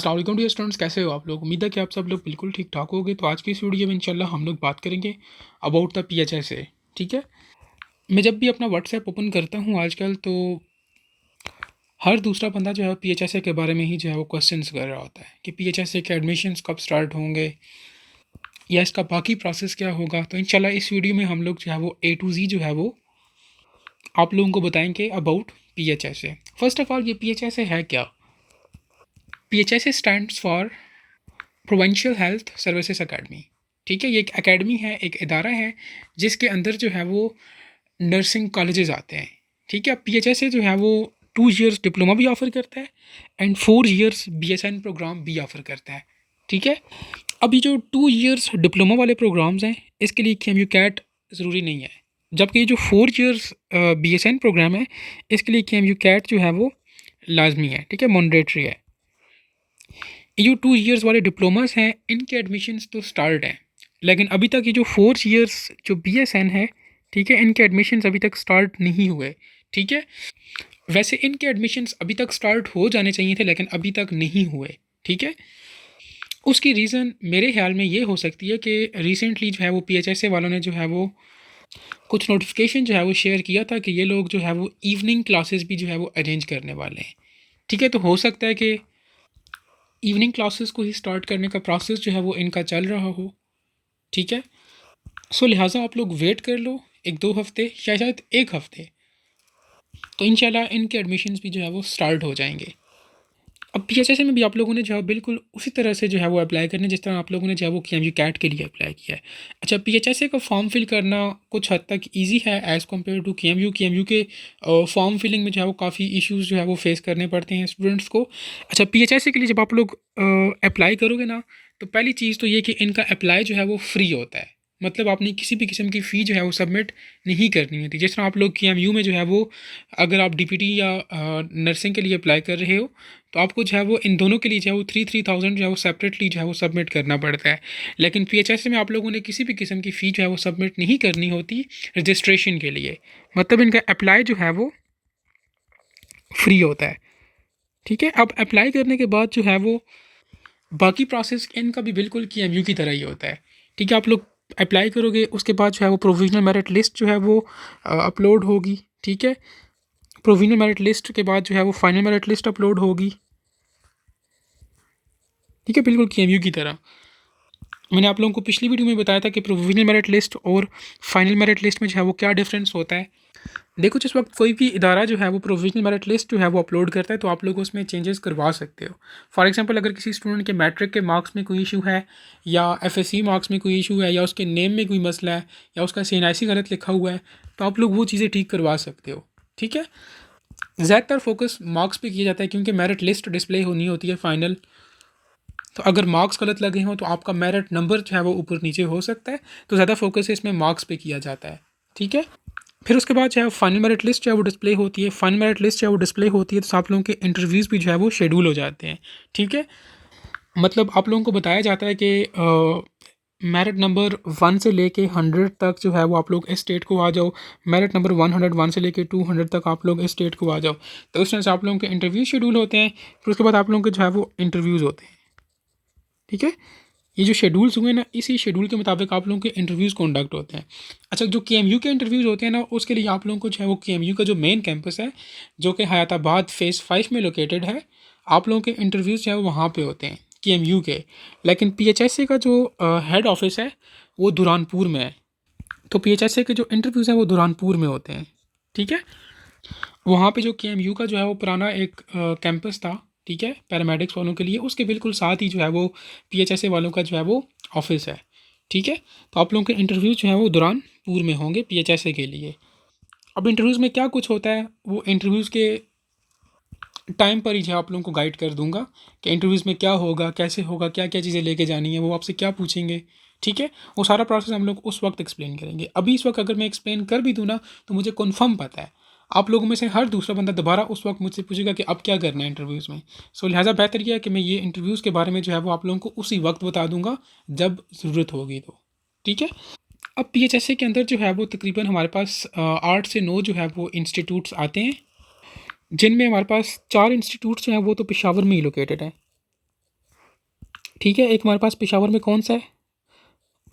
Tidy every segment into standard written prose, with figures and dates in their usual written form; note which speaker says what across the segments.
Speaker 1: अस्सलाम वालेकुम dear students, कैसे हो आप लोग? उम्मीद है कि आप सब लोग बिल्कुल ठीक ठाक होगे। तो आज की इस वीडियो में इंशाल्लाह हम लोग बात करेंगे अबाउट द पीएचएसए। ठीक है। मैं जब भी अपना व्हाट्सएप ओपन करता हूँ आजकल, तो हर दूसरा बंदा जो है पीएचएसए के बारे में ही जो है वो क्वेश्चंस कर रहा होता है कि पीएचएसए के एडमिशन्स कब स्टार्ट होंगे या इसका बाकी प्रोसेस क्या होगा। तो इंशाल्लाह इस वीडियो में हम लोग जो है वो ए टू जी जो है वो आप लोगों को बताएंगे about PHSA. First of all, ये पीएचएसए है क्या? PHSA stands for provincial health services academy. ठीक है, ये एक एकेडमी है, एक इदारा है जिसके अंदर जो है वो नर्सिंग कॉलेजेस आते हैं। ठीक है, पीएचएसए जो है वो 2 इयर्स डिप्लोमा भी ऑफ़र करता है एंड 4 इयर्स बीएसएन प्रोग्राम भी ऑफ़र करता है। ठीक है, अभी जो 2 इयर्स डिप्लोमा वाले प्रोग्राम्स हैं, इसके लिए केएमयू कैट ज़रूरी नहीं है, जबकि ये जो 4 इयर्स बीएसएन प्रोग्राम है, इसके लिए केएमयू कैट जो है वो लाजमी है। ठीक है, मैंडेटरी है। ये जो 2 इयर्स वाले डिप्लोमास हैं, इनके एडमिशन्स तो स्टार्ट हैं, लेकिन अभी तक ये जो 4 इयर्स जो बीएसएन है, ठीक है, इनके एडमिशन्स अभी तक स्टार्ट नहीं हुए। ठीक है, वैसे इनके एडमिशन्स अभी तक स्टार्ट हो जाने चाहिए थे, लेकिन अभी तक नहीं हुए। ठीक है, उसकी रीज़न मेरे ख्याल में ये हो सकती है कि रिसेंटली जो है वो पीएचएसए वालों ने जो है वो कुछ नोटिफिकेशन जो है वो शेयर किया था कि ये लोग जो है वो इवनिंग क्लासेस भी जो है वो अरेंज करने वाले हैं। ठीक है, तो हो सकता है कि इवनिंग क्लासेस को ही स्टार्ट करने का प्रोसेस जो है वो इनका चल रहा हो। ठीक है, सो लिहाजा आप लोग वेट कर लो 1-2 हफ्ते या शायद 1 हफ्ते, तो इंशाल्लाह इनके एडमिशन्स भी जो है वो स्टार्ट हो जाएंगे। अब पीएचएसए में भी आप लोगों ने जो है बिल्कुल उसी तरह से जो है वो अप्लाई करना है जिस तरह आप लोगों ने जो है वो केएमयू कैट के लिए अप्लाई किया है। अच्छा, पीएचएसए का फॉर्म फिल करना कुछ हद तक इजी है as compare to KMU. KMU के फॉर्म फिलिंग में जो है वो काफ़ी इश्यूज जो है वो फेस करने पड़ते हैं स्टूडेंट्स को। अच्छा, पीएचएसए के लिए जब आप लोग अप्लाई करोगे ना, तो पहली चीज़ तो ये कि इनका अप्लाई जो है वो फ्री होता है। मतलब आपने किसी भी किस्म की फ़ी जो है वो सबमिट नहीं करनी होती। जिस तरह आप लोग केएमयू में जो है वो अगर आप डीपीटी या नर्सिंग के लिए अप्लाई कर रहे हो, तो आपको जो है वो इन दोनों के लिए जो है वो 3,000 जो है वो सेपरेटली जो है वो सबमिट करना पड़ता है। लेकिन पीएचएसए में आप लोगों ने किसी भी किस्म की फ़ी जो है वो सबमिट नहीं करनी होती रजिस्ट्रेशन के लिए। मतलब इनका अप्लाई जो है वो फ्री होता है। ठीक है, अब अप्लाई करने के बाद जो है वो बाकी प्रोसेस इनका भी बिल्कुल केएमयू की तरह ही होता है। ठीक है, आप लोग अप्लाई करोगे, उसके बाद जो है वो प्रोविजनल मेरिट लिस्ट जो है वो अपलोड होगी। ठीक है, प्रोविजनल मेरिट लिस्ट के बाद जो है वो फाइनल मेरिट लिस्ट अपलोड होगी। ठीक है, बिल्कुल केएमयू की तरह। मैंने आप लोगों को पिछली वीडियो में बताया था कि प्रोविजनल मेरिट लिस्ट और फाइनल मेरिट लिस्ट में जो है वो क्या डिफरेंस होता है। देखो, जिस वक्त कोई भी इदारा जो है वो प्रोविजनल मेरिट लिस्ट जो है वो अपलोड करता है, तो आप लोग उसमें चेंजेस करवा सकते हो। फॉर एग्जांपल, अगर किसी स्टूडेंट के मैट्रिक के मार्क्स में कोई इशू है, या एफएससी मार्क्स में कोई इशू है, या उसके नेम में कोई मसला है, या उसका सीएनआईसी गलत लिखा हुआ है, तो आप लोग वो चीज़ें ठीक करवा सकते हो। ठीक है, ज़्यादातर फोकस मार्क्स पे किया जाता है क्योंकि मेरिट लिस्ट डिस्प्ले होनी होती है फाइनल। तो अगर मार्क्स गलत लगे हों तो आपका मेरिट नंबर जो है वो ऊपर नीचे हो सकता है, तो ज़्यादा फोकस इसमें मार्क्स पे किया जाता है। ठीक है, फिर उसके बाद जो है फाइनल मेरिट लिस्ट जो है वो डिस्प्ले होती है। फाइनल मेरिट लिस्ट जो है वो डिस्प्ले होती है तो आप लोगों के इंटरव्यूज़ भी जो है वो शेड्यूल हो जाते हैं। ठीक है, मतलब आप लोगों को बताया जाता है कि मेरिट नंबर 1 से लेके 100 तक जो है वो आप लोग इस स्टेट को आ जाओ। मेरिट नंबर 101 से लेके 200 तक आप लोग इस स्टेट को आ जाओ। तो उस तरह से आप लोगों के इंटरव्यू शेड्यूल होते हैं। फिर उसके बाद आप लोगों के जो है वो इंटरव्यूज़ होते हैं। ठीक है, ये जो शेड्यूल्स हुए ना, इसी शेड्यूल के मुताबिक आप लोगों के इंटरव्यूज़ कंडक्ट होते हैं। अच्छा, जो केएमयू के इंटरव्यूज़ होते हैं ना, उसके लिए आप लोगों को जो है वो केएमयू का जो मेन कैंपस है, जो कि हयाताबाद फ़ेज़ 5 में लोकेटेड है, आप लोगों के इंटरव्यूज़ जो है वो वहाँ पे होते हैं केएमयू के। लेकिन पीएचएसए का जो हेड ऑफिस है वो दुरानपुर में है, तो पीएचएसए के जो इंटरव्यूज़ हैं वो दुरानपुर में होते हैं। ठीक है, वहाँ पे जो केएमयू का जो है वो पुराना एक कैंपस था, ठीक है, पैरामेडिक्स वालों के लिए, उसके बिल्कुल साथ ही जो है वो पीएचएसए वालों का जो है वो ऑफिस है। ठीक है, तो आप लोगों के इंटरव्यूज़ जो है वो दुरानपुर में होंगे पीएचएसए के लिए। अब इंटरव्यूज़ में क्या कुछ होता है, वो इंटरव्यूज़ के टाइम पर ही जो है आप लोगों को गाइड कर दूंगा कि इंटरव्यूज़ में क्या होगा, कैसे होगा, क्या क्या चीज़ें लेके जानी है, वो आपसे क्या पूछेंगे। ठीक है, वो सारा प्रोसेस हम लोग उस वक्त एक्सप्लेन करेंगे। अभी इस वक्त अगर मैं एक्सप्लेन कर भी दूँ ना, तो मुझे कन्फर्म पता है आप लोगों में से हर दूसरा बंदा दोबारा उस वक्त मुझसे पूछेगा कि अब क्या करना है इंटरव्यूज़ में। सो लिहाजा बेहतर यह है कि मैं ये इंटरव्यूज़ के बारे में जो है वो आप लोगों को उसी वक्त बता दूंगा जब ज़रूरत होगी तो। ठीक है, अब पीएचएसए के अंदर जो है वो तकरीबन हमारे पास 8 से 9 जो है वो इंस्टीट्यूट्स आते हैं, जिनमें हमारे पास 4 इंस्टीट्यूट्स जो हैं वो तो पेशावर में ही लोकेटेड हैं। ठीक है। एक हमारे पास पेशावर में कौन सा है,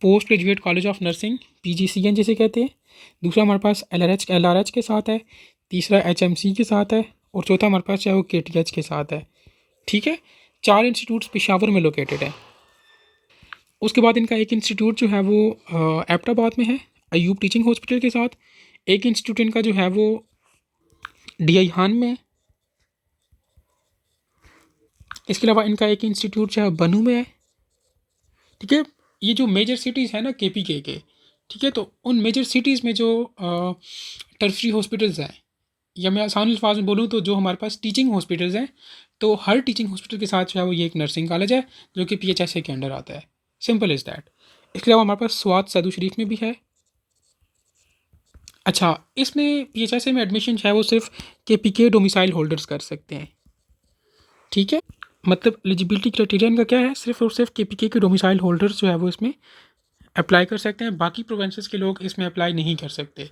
Speaker 1: post graduate college of nursing, PGCN जिसे कहते हैं। दूसरा हमारे पास LRH के साथ है। तीसरा HMC के साथ है। और चौथा हमारे पास जो है वो KTH के साथ है। ठीक है, 4 इंस्टीट्यूट्स पेशावर में लोकेटेड है। उसके बाद इनका एक इंस्टीट्यूट जो है वो एबटाबाद में है, अयूब टीचिंग हॉस्पिटल के साथ। एक इंस्टीट्यूट इनका जो है वो DI हान में है। इसके अलावा इनका एक इंस्टीट्यूट जो है बनू में है। ठीक है, ये जो मेजर सिटीज़ है ना KPK के, ठीक है, तो उन मेजर सिटीज़ में जो टर्शरी हॉस्पिटल्स हैं, या मैं आसान अल्फाज में बोलूँ तो जो हमारे पास टीचिंग हॉस्पिटल्स हैं, तो हर टीचिंग हॉस्पिटल के साथ जो है वो ये एक नर्सिंग कॉलेज है जो कि PHSA के अंडर आता है। Simple is that. इसके अलावा हमारे पास स्वात सैदू शरीफ में भी है। अच्छा, इसमें PHSA में एडमिशन जो है वो सिर्फ KPK डोमिसाइल होल्डर्स कर सकते हैं। ठीक है, मतलब एलिजिबिलिटी क्राइटेरिया इनका क्या है, सिर्फ और सिर्फ KPK के डोमिसाइल होल्डर्स जो है वो इसमें अप्लाई कर सकते हैं, बाकी प्रोवेंसेस के लोग इसमें अप्लाई नहीं कर सकते।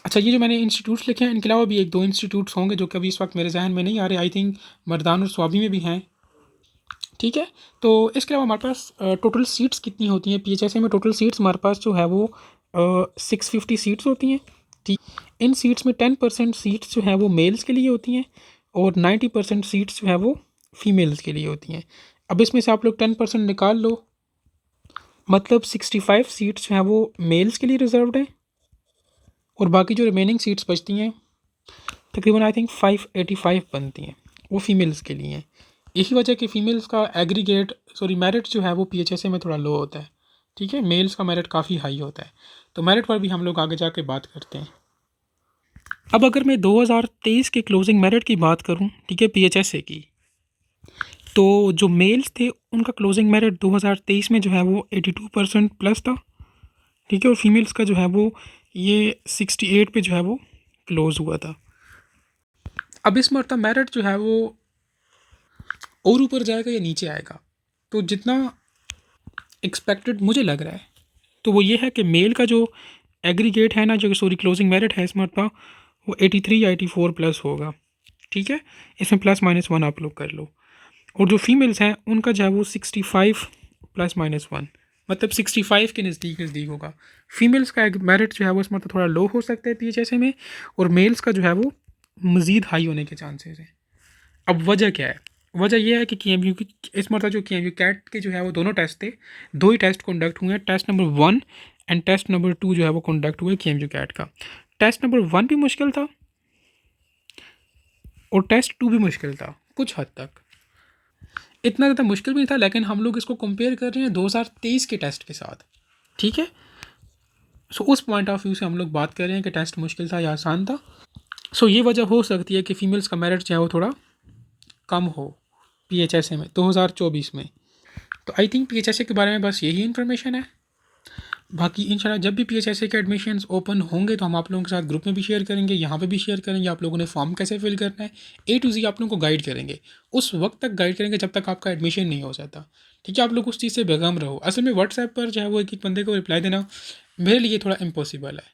Speaker 1: अच्छा, ये जो मैंने इंस्टीट्यूट्स लिखे हैं, इनके अलावा भी एक दो इंस्टीट्यूट्स होंगे जो कि अभी इस वक्त मेरे जहन में नहीं आ रहे। आई थिंक मर्दान और स्वाबी में भी हैं। ठीक है, तो इसके अलावा हमारे पास टोटल सीट्स कितनी होती हैं PHSA में? टोटल सीट्स हमारे पास जो है वो 650 सीट्स होती हैं। ठीक, इन सीट्स में 10% सीट्स जो हैं वो मेल्स के लिए होती हैं और 90% सीट्स जो है वो फीमेल्स के लिए होती हैं। अब इसमें से आप लोग 10% निकाल लो, मतलब 65 सीट्स जो हैं वो मेल्स के लिए रिजर्व्ड हैं और बाकी जो रिमेनिंग सीट्स बचती हैं तकरीबन आई थिंक 585 बनती हैं, वो फीमेल्स के लिए हैं। यही वजह कि फ़ीमेल्स का मेरिट जो है वो PHSA में थोड़ा लो होता है। ठीक है, मेल्स का मेरिट काफ़ी हाई होता है। तो मेरिट पर भी हम लोग आगे जाके बात करते हैं। अब अगर मैं 2023 के क्लोजिंग मेरिट की बात करूं, ठीक है, PHSA की, तो जो मेल्स थे उनका क्लोजिंग मेरिट 2023 में जो है वो 82% प्लस था। ठीक है, और फीमेल्स का जो है वो ये 68 पे जो है वो क्लोज़ हुआ था। अब इस मरतबा मेरिट जो है वो और ऊपर जाएगा या नीचे आएगा, तो जितना एक्सपेक्टेड मुझे लग रहा है तो वो ये है कि मेल का जो एग्रीगेट है ना, जो सॉरी क्लोजिंग मेरिट है इस मरतबा, वो 83 या 84 प्लस होगा। ठीक है, इसमें +-1 आप लोग कर लो। और जो फीमेल्स हैं उनका जो है वो 65 +-1, मतलब 65 के नज़दीक नज़दीक होगा। फीमेल्स का मेरिट जो है वो इस मरतबा थोड़ा लो हो सकता है PHSA में, और मेल्स का जो है वो मज़ीद हाई होने के चांसेस हैं। अब वजह क्या है? वजह यह है कि KMU की इस मरतबा जो KMU कैट के जो है वो दोनों टेस्ट थे, दो ही टेस्ट कंडक्ट हुए हैं। Test number 1 and test number 2 जो है वो कंडक्ट हुए KMU कैट का। टेस्ट नंबर 1 भी मुश्किल था और टेस्ट 2 भी मुश्किल था कुछ हद तक। इतना ज़्यादा मुश्किल भी नहीं था, लेकिन हम लोग इसको कंपेयर कर रहे हैं 2023 के टेस्ट के साथ। ठीक है, सो उस पॉइंट ऑफ व्यू से हम लोग बात कर रहे हैं कि टेस्ट मुश्किल था या आसान था। सो ये वजह हो सकती है कि फ़ीमेल्स का मेरिट जो है वो थोड़ा कम हो PHSA में 2024 में। तो आई थिंक PHSA के बारे में बस यही इन्फॉर्मेशन है। बाकी इंशाल्लाह जब भी PHSA के एडमिशन्स ओपन होंगे तो हम आप लोगों के साथ ग्रुप में भी शेयर करेंगे, यहाँ पे भी शेयर करेंगे। आप लोगों ने फॉर्म कैसे फिल करना है A to Z आप लोगों को गाइड करेंगे। उस वक्त तक गाइड करेंगे जब तक आपका एडमिशन नहीं हो जाता। ठीक है, आप लोग उस चीज़ से बेगम रहो। असल में व्हाट्सएप पर जो है वो एक एक बंदे को रिप्लाई देना मेरे लिए थोड़ा इम्पॉसिबल है।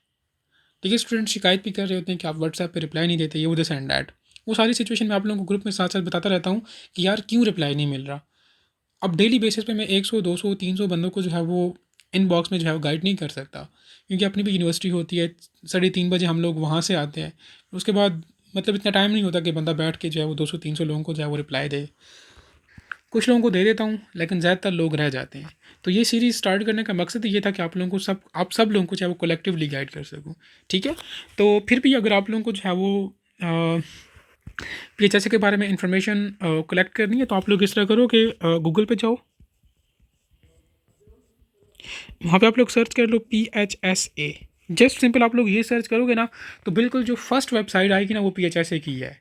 Speaker 1: ठीक है, स्टूडेंट शिकायत भी कर रहे होते हैं कि आप व्हाट्सएप पर रिप्लाई नहीं देते, ये दिस एंड डैट। वो सारी सिचुएशन में आप लोगों को ग्रुप में साथ साथ बताता रहता हूँ कि यार क्यों रिप्लाई नहीं मिल रहा। अब डेली बेसिस पे मैं 100 200 300 बंदों को जो है वो इनबॉक्स में जो है वो गाइड नहीं कर सकता, क्योंकि अपनी भी यूनिवर्सिटी होती है। 3:30 बजे हम लोग वहाँ से आते हैं, उसके बाद मतलब इतना टाइम नहीं होता कि बंदा बैठ के जो है वो 200 300 लोगों को जो है वो रिप्लाई दे। कुछ लोगों को दे देता हूँ, लेकिन ज़्यादातर लोग रह जाते हैं। तो ये सीरीज़ स्टार्ट करने का मकसद ये था कि आप सब लोगों को जो है वो कलेक्टिवली गाइड कर सकूँ। ठीक है, तो फिर भी अगर आप लोगों को जो है वो PHSA के बारे में इंफॉर्मेशन कलेक्ट करनी है तो आप लोग इस तरह करो कि गूगल पे जाओ, वहाँ पे आप लोग सर्च कर लो PHSA। जस्ट सिंपल आप लोग ये सर्च करोगे ना तो बिल्कुल जो फर्स्ट वेबसाइट आएगी ना वो PHSA की है।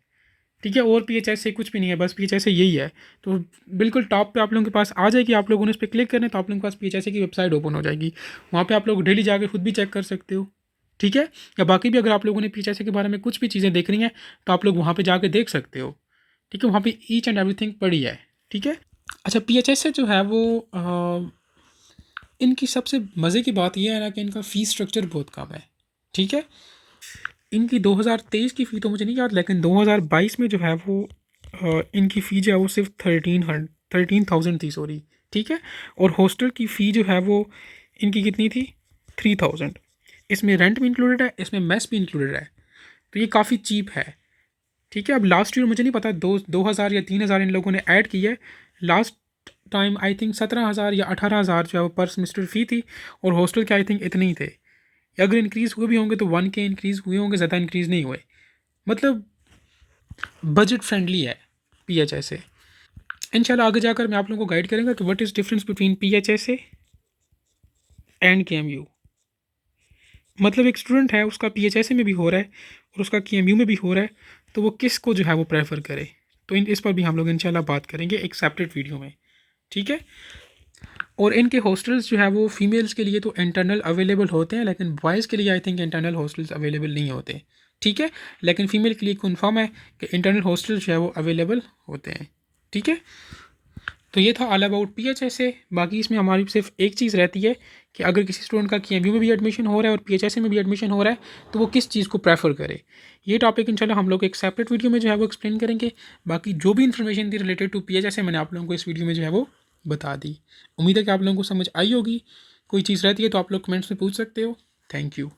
Speaker 1: ठीक है, और PHSA कुछ भी नहीं है, बस PHSA यही है। तो बिल्कुल टॉप पे आप लोगों के पास आ जाएगी, आप लोगों ने उस पर क्लिक करना है तो आप लोगों के पास PHSA की वेबसाइट ओपन हो जाएगी। वहाँ पे आप लोग डेली जाके खुद भी चेक कर सकते हो। ठीक है, या बाकी भी अगर आप लोगों ने PHSA के बारे में कुछ भी चीज़ें देखनी है तो आप लोग वहाँ पर जाके देख सकते हो। ठीक है, वहाँ पे ईच एंड एवरीथिंग पड़ी है। ठीक है, अच्छा, PHSA जो है वो इनकी सबसे मज़े की बात यह है ना कि इनका फ़ीस स्ट्रक्चर बहुत कम है। ठीक है, इनकी 2023 की फ़ी तो मुझे नहीं याद, लेकिन 2022 में जो है वो इनकी फ़ी जो है वो सिर्फ 13,000 थी, सॉरी ठीक है। और हॉस्टल की फ़ी जो है वो इनकी कितनी थी, 3000। इसमें रेंट भी इंक्लूडेड है, इसमें मेस भी इंक्लूडेड है, तो ये काफ़ी चीप है। ठीक है। अब लास्ट ईयर मुझे नहीं पता, 2000 या 3000 इन लोगों ने ऐड की है। लास्ट टाइम आई थिंक 17000 या 18000 जो है वो पर सेमेस्टर फ़ी थी, और हॉस्टल के आई थिंक इतने ही थे। अगर इंक्रीज़ हुए भी होंगे तो 1K इंक्रीज़ हुए होंगे, ज़्यादा इंक्रीज़ नहीं हुए। मतलब बजट फ्रेंडली है PHS से। इंशाल्लाह आगे जाकर मैं आप लोगों को गाइड करूँगा कि what is difference between PHS and KMU। मतलब एक स्टूडेंट है, उसका PHS में भी हो रहा है और उसका KMU में भी हो रहा है, तो वो किस को जो है वो प्रेफर करे। तो इस पर भी हम लोग इंशाल्लाह बात करेंगे एक सेपरेट वीडियो में। ठीक है। और इनके हॉस्टल्स जो है वो फीमेल्स के लिए तो इंटरनल अवेलेबल होते हैं, लेकिन बॉयज़ के लिए I think internal hostels available नहीं होते। ठीक है। लेकिन फ़ीमेल के लिए कन्फर्म है कि इंटरनल हॉस्टल्स जो है वो अवेलेबल होते हैं। ठीक है। तो ये था ऑल अबाउट PHS से। बाकी इसमें हमारी सिर्फ एक चीज़ रहती है कि अगर किसी स्टूडेंट का KMU में भी एडमिशन हो रहा है और PHS में भी एडमिशन हो रहा है, तो वो किस चीज़ को प्रेफर करे। ये टॉपिक इंशाल्लाह हम लोग एक सेपरेट वीडियो में जो है वो एक्सप्लेन करेंगे। बाकी जो भी इन्फॉर्मेशन थी रिलेटेड टू PHS मैंने आप लोगों को इस वीडियो में जो है वो बता दी। उम्मीद है कि आप लोगों को समझ आई होगी। कोई चीज़ रहती है तो आप लोग कमेंट्स में पूछ सकते हो। Thank you.